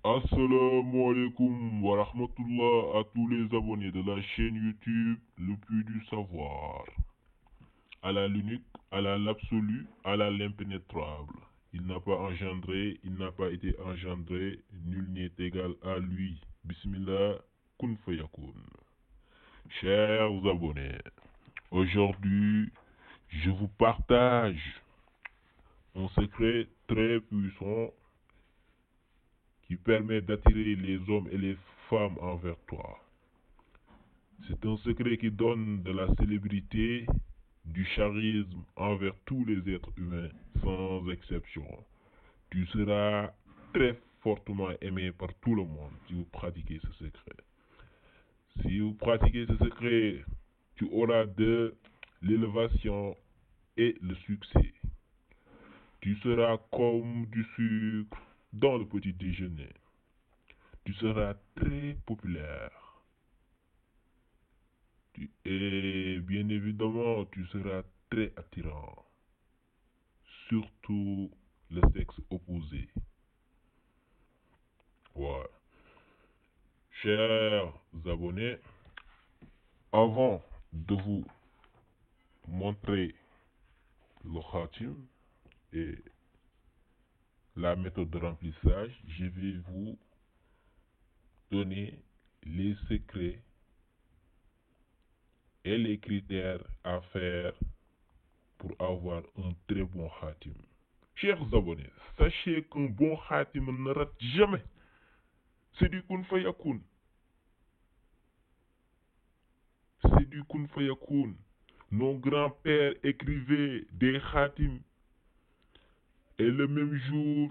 Assalamu alaikum wa rahmatullah à tous les abonnés de la chaîne YouTube Le Puits du Savoir. Allah l'unique, Allah l'absolu, Allah l'impénétrable. Il n'a pas engendré, il n'a pas été engendré, nul n'est égal à lui. Bismillah, kun fayakun. Chers abonnés, aujourd'hui, je vous partage un secret très puissant qui permet d'attirer les hommes et les femmes envers toi. C'est un secret qui donne de la célébrité, du charisme envers tous les êtres humains, sans exception. Tu seras très fortement aimé par tout le monde si vous pratiquez ce secret. Si vous pratiquez ce secret, tu auras de l'élévation et le succès. Tu seras comme du sucre dans le petit déjeuner. Tu seras très populaire. Et bien évidemment, tu seras très attirant. Surtout le sexe opposé. Ouais. Chers abonnés, avant de vous montrer le khatim et la méthode de remplissage, je vais vous donner les secrets et les critères à faire pour avoir un très bon khatim. Chers abonnés, sachez qu'un bon khatim ne rate jamais. C'est du kun fayakun. C'est du kun fayakun. Nos grands-pères écrivaient des khatim et le même jour,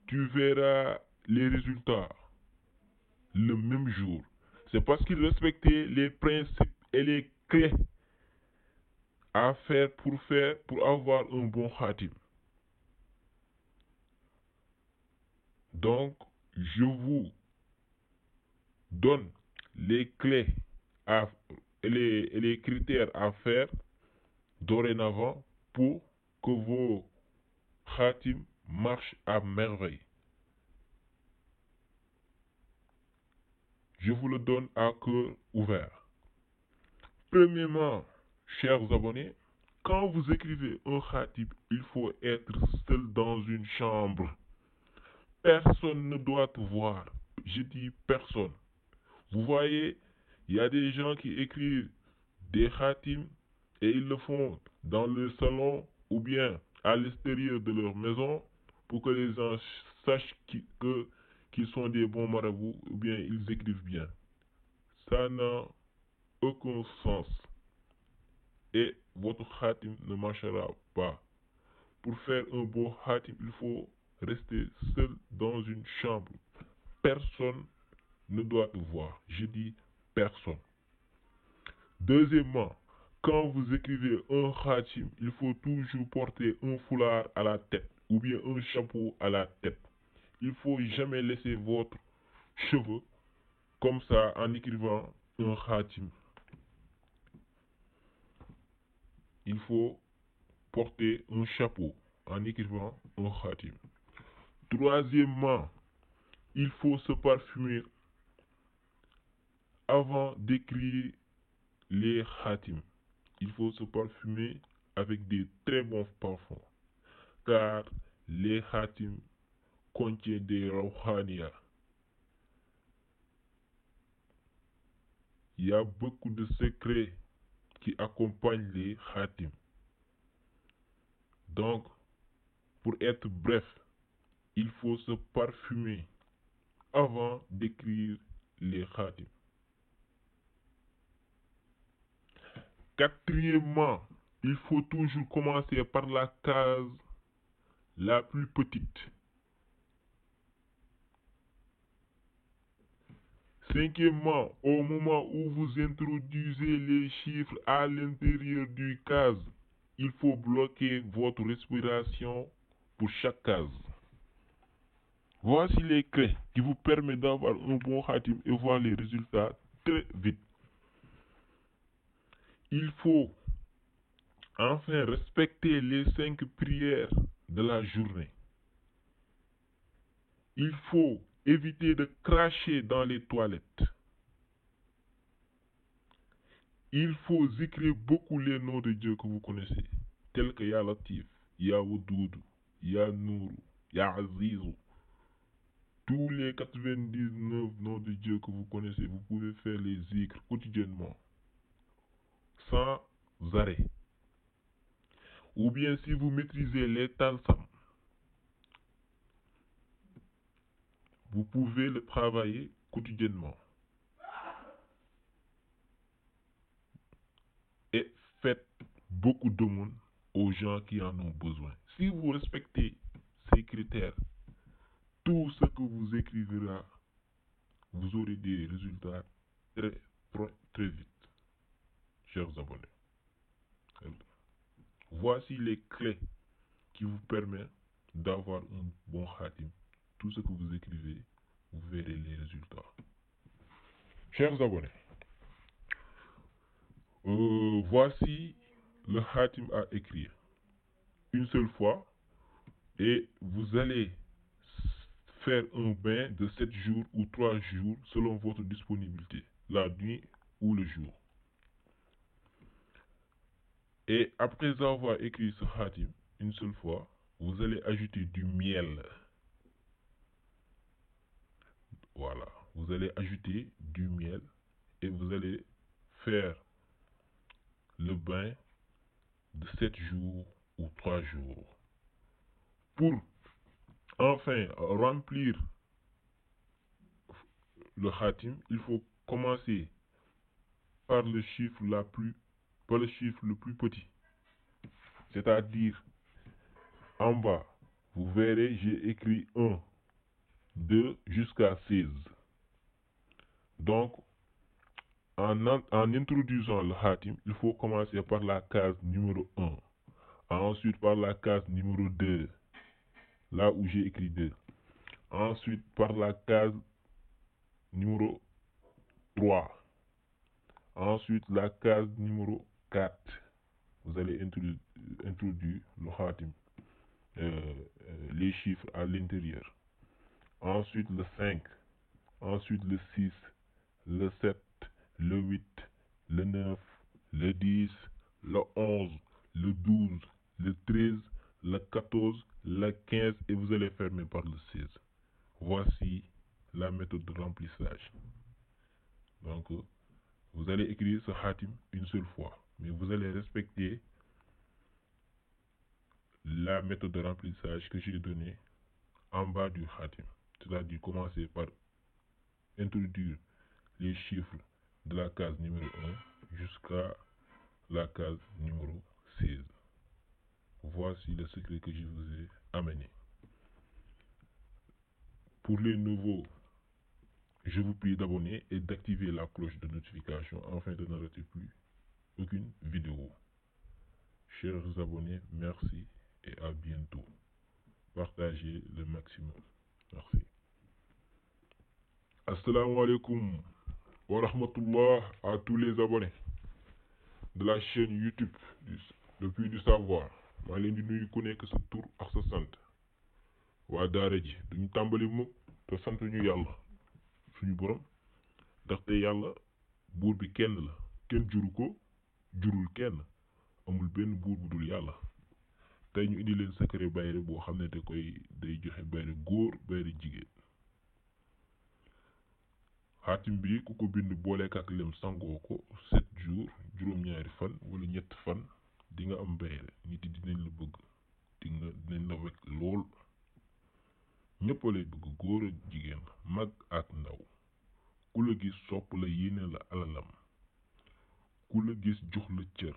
tu verras les résultats. Le même jour. C'est parce qu'ils respectaient les principes et les clés à faire pour avoir un bon khatim. Donc, je vous donne les clés et les critères à faire dorénavant pour que vos khatim marchent à merveille. Je vous le donne à cœur ouvert. Premièrement, chers abonnés, quand vous écrivez un khatim, il faut être seul dans une chambre. Personne ne doit te voir. Je dis personne. Vous voyez, il y a des gens qui écrivent des khatim et ils le font dans le salon ou bien à l'extérieur de leur maison pour que les gens sachent qu'ils sont des bons marabouts ou bien ils écrivent bien. Ça n'a aucun sens. Et votre khatim ne marchera pas. Pour faire un bon khatim, il faut rester seul dans une chambre. Personne ne doit te voir. Je dis personne. Deuxièmement, quand vous écrivez un khatim, il faut toujours porter un foulard à la tête ou bien un chapeau à la tête. Il faut jamais laisser votre cheveu comme ça en écrivant un khatim. Il faut porter un chapeau en écrivant un khatim. Troisièmement, il faut se parfumer avant d'écrire les khatim. Il faut se parfumer avec des très bons parfums, car les khatim contiennent des rawhaniya. Il y a beaucoup de secrets qui accompagnent les khatim. Donc, pour être bref, il faut se parfumer avant d'écrire les khatim. Quatrièmement, il faut toujours commencer par la case la plus petite. Cinquièmement, au moment où vous introduisez les chiffres à l'intérieur du case, il faut bloquer votre respiration pour chaque case. Voici les clés qui vous permettent d'avoir un bon khatim et voir les résultats très vite. Il faut enfin respecter les 5 prières de la journée. Il faut Évitez de cracher dans les toilettes. Il faut zikrer beaucoup les noms de Dieu que vous connaissez, tels que Ya Latif, Ya Wudoud, Ya Nour, Ya Azizou. Tous les 99 noms de Dieu que vous connaissez, vous pouvez faire les zikrs quotidiennement, sans arrêt. Ou bien si vous maîtrisez les talsam, vous pouvez le travailler quotidiennement. Et faites beaucoup d'aumônes aux gens qui en ont besoin. Si vous respectez ces critères, tout ce que vous écrivez, vous aurez des résultats très vite, chers abonnés. Voici les clés qui vous permettent d'avoir un bon khatim. Tout ce que vous écrivez, vous verrez les résultats. Chers abonnés, voici le khatim à écrire une seule fois et vous allez faire un bain de 7 jours ou 3 jours selon votre disponibilité, la nuit ou le jour. Et après avoir écrit ce khatim une seule fois, vous allez ajouter du miel. Voilà, vous allez ajouter du miel et vous allez faire le bain de 7 jours ou 3 jours. Pour enfin remplir le khatim, il faut commencer par le chiffre le plus petit. C'est-à-dire, en bas, vous verrez, j'ai écrit 1, 2 jusqu'à 16. Donc, en introduisant le khatim, il faut commencer par la case numéro 1. Ensuite, par la case numéro 2, là où j'ai écrit 2. Ensuite, par la case numéro 3. Ensuite, la case numéro 4. Vous allez introduire le khatim, les chiffres à l'intérieur. Ensuite, le 5. Ensuite, le 6, le 7, le 8, le 9, le 10, le 11, le 12, le 13, le 14, le 15 et vous allez fermer par le 16. Voici la méthode de remplissage. Donc, vous allez écrire ce khatim une seule fois, mais vous allez respecter la méthode de remplissage que j'ai donnée en bas du khatim. C'est-à-dire commencer par introduire les chiffres de la case numéro 1 jusqu'à la case numéro 16. Voici le secret que je vous ai amené. Pour les nouveaux, je vous prie d'abonner et d'activer la cloche de notification afin de ne rater plus aucune vidéo. Chers abonnés, merci et à bientôt. Partagez le maximum. Merci. Assalamu alaikum wa rahmatullah à tous les abonnés de la chaîne YouTube Le Puits du Savoir. maa leen di nuyu ku nekk sa tur ak sa sant. waa daara ji duñu tàmbali mukk te sant ñu yàlla suñu borom ndaxte yàlla buur bi kenn la kenn juru ko jurul kenn amul benn buur bu dul yàlla. tey ñu indi leen secret bayre boo xam ne day joxe bayre góor bayre jigéen. xaatim bi ku ko bind booleek ak lem sangoo ko 7 jours juróom-ñaari fan wala ñett fan di nga am bayre nit yi dinañ la bëgg dinañ la wekk lool. ñëpp lay bëgg góor ak jigéen mag ak ndaw ku la gis sopp la yéene la alalam ku la gis jox la cër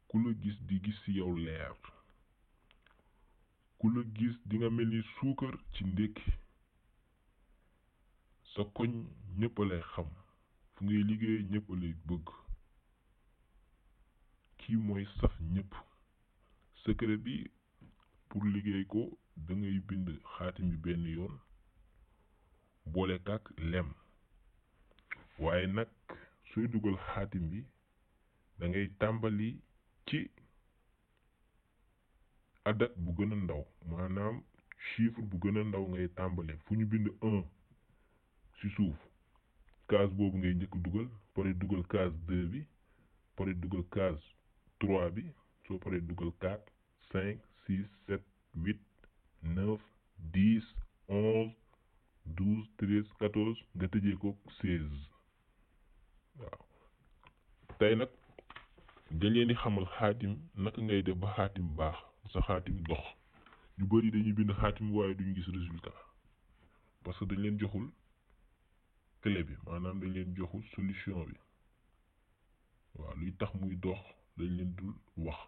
ku la gis di gis ci yow leer ku la gis di nga mel ni suukar ci ndékki sa koñ ñëpp lay xam fu ngay liggéey ñëpp lay bëgg kii mooy saf ñëpp. secret bi pour liggéey ko da ngay bind xaatim bi benn yoon boole kak lem waaye nag sooy dugal xaatim bi da ngay tàmbali ci adat bu gën a ndaw maanaam chiffre bu gën a ndaw ngay tàmbale fu ñu bind 1 ci suuf case boobu ngay njëkk dugal pare dugal case 2 bi pare dugal case 3 bi soo paree dugal 4 5 6 7 8 9 10 11 12 13 14 nga tëjee ko 16 waaw tey nag dañ leen di xamal xaatim naka ngay def ba xaatim baax sa xaatim dox ñu bari dañuy bind xaatim waaye duñu gis résultat parce que dañ leen joxul clé bi maanaam dañ leen joxul solution bi waaw luy tax muy dox dañ leen dul wax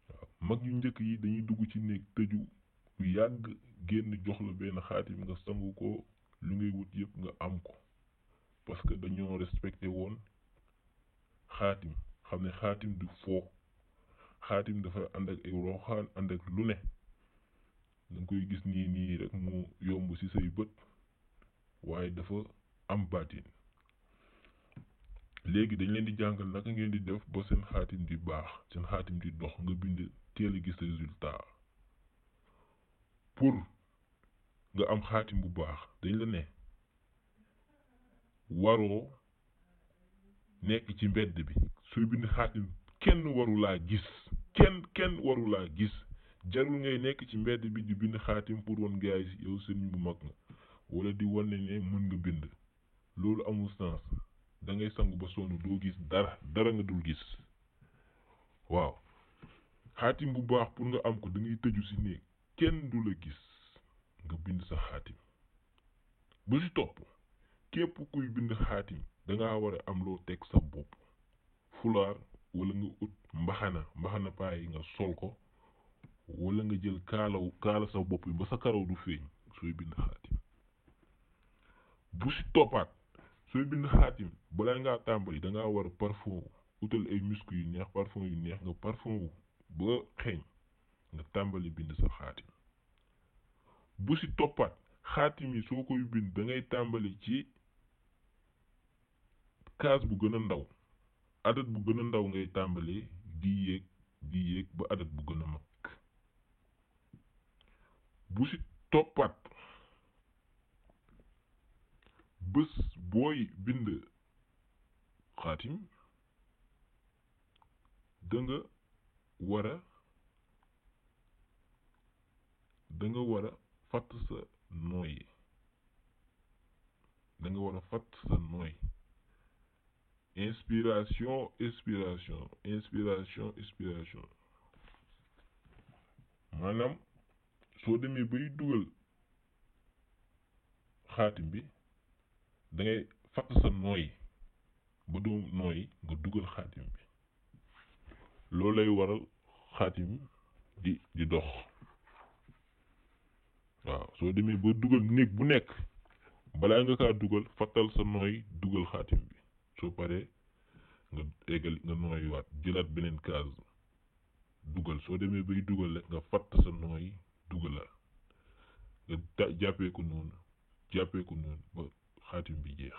waaw mag yu njëkk yi dañuy dugg ci néeg tëju lu yàgg génn jox la benn xaatim nga sangu ko lu ngay wut yëpp nga am ko parce que dañoo respecté woon xaatim xam ne xaatim du foo xaatim dafa ànd ak ay roxaan ànd ak lu ne danga koy gis nii rek mu yomb ci say bët waaye dafa am baatin léegi dañ leen di jàngal naka ngeen di def ba seen xaatim di baax seen xaatim di dox nga bind teel a gis résultat pour nga am xaatim bu baax dañ la ne waroo nekk ci mbedd bi sooy bind xaatim kenn warulaa gis kenn warulaa gis jarul ngay nekk ci mbedd bi di bind xaatim pour wan gaay yow sëriñ bu mag nga wala di wane ne mën nga bind loolu amul sens da ngay sangu ba sonn doo gis dara nga dul gis waaw xaatim bu baax pour nga am ko da ngay tëju ci néeg kenn du la gis nga bind sa xaatim bu ci topp képp kuy bind xaatim dangaa war a am loo teg sa bopp fulaar wala nga ut mbaxana paa yi nga sol ko wala nga jël kaala sa bopp bi ba sa karaw du feeñ sooy bind xaatim bu ci toppaat sooy bind xaatim balaa ngaa tàmbali dangaa war a parfum utal ay muscle yu neex parfum yu neex nga parfum wu ba xeeñ nga tàmbali bind sa xaatim bu ci toppaat xaatim yi soo koy bind da ngay tàmbali ci case bu gën a ndaw adat bu gën a ndaw ngay tàmbalee di yéeg ba adat bu gën a mag bu ci toppaat bés booy bind xaatim da nga war a fatt sa nooy inspiration expiration maanaam soo demee bay dugal xaatim bi da ngay fatt sa nooy ba doo nooy nga dugal xaatim bi loolu lay waral xaatim di dox waaw soo demee ba dugal néeg bu nekk balaa nga kaa dugal fattal sa nooy dugal xaatim bi soo paree nga eggal nga nooyuwaat jëlaat beneen case dugal soo demee bay dugal rek nga fatt sa nooy dugalaat nga jàppee ko noonu ba xaatim bi jeex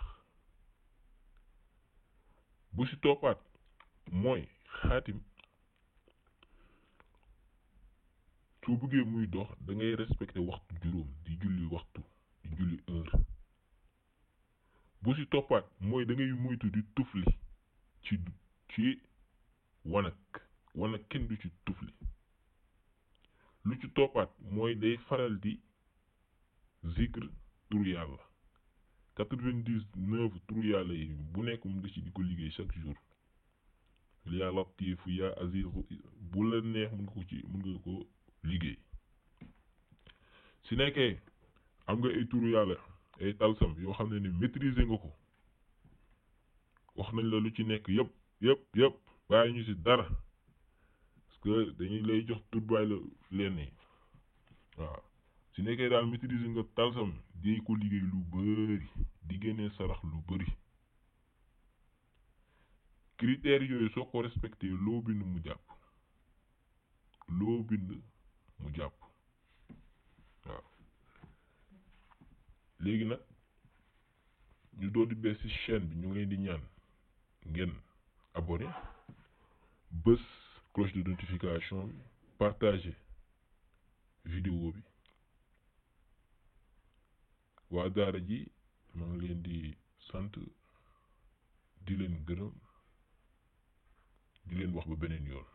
bu ci toppaat mooy xaatim soo bëggee muy dox da ngay respecté waxtu juróom di julli waxtu di julli heure bu ci toppaat mooy da ngay moytu di tufli ci wanag kenn du ci tufli lu ci toppaat mooy day faral di zikr tur yàlla 99 tur yàlla yi bu nekk mu nga ci di ko liggéey chaque jour yaa latifu yaa azizu bu la neex mun nga ko liggéey si nekkee am nga ay turu yàlla ay talsam yoo xam ne ni maîtriser nga ko wax nañ la lu ci nekk yëpp bàyyi ñu si dara parce que dañuy lay jox tur bàyyi la leen yi waaw si nekkee daal maîtriser nga talsam di ko liggéey lu bëri di génnee sarax lu bëri critères yooyu soo ko respecté loo bind mu jàpp waaw léegi nag ñu doon di bees ci chaîne bi ñu ngi leen di ñaan ngeen abonné bës cloche de notification bi partager vidéo bi waa daara ji maa ngi leen di sant di leen gërëm di leen wax ba beneen yoon.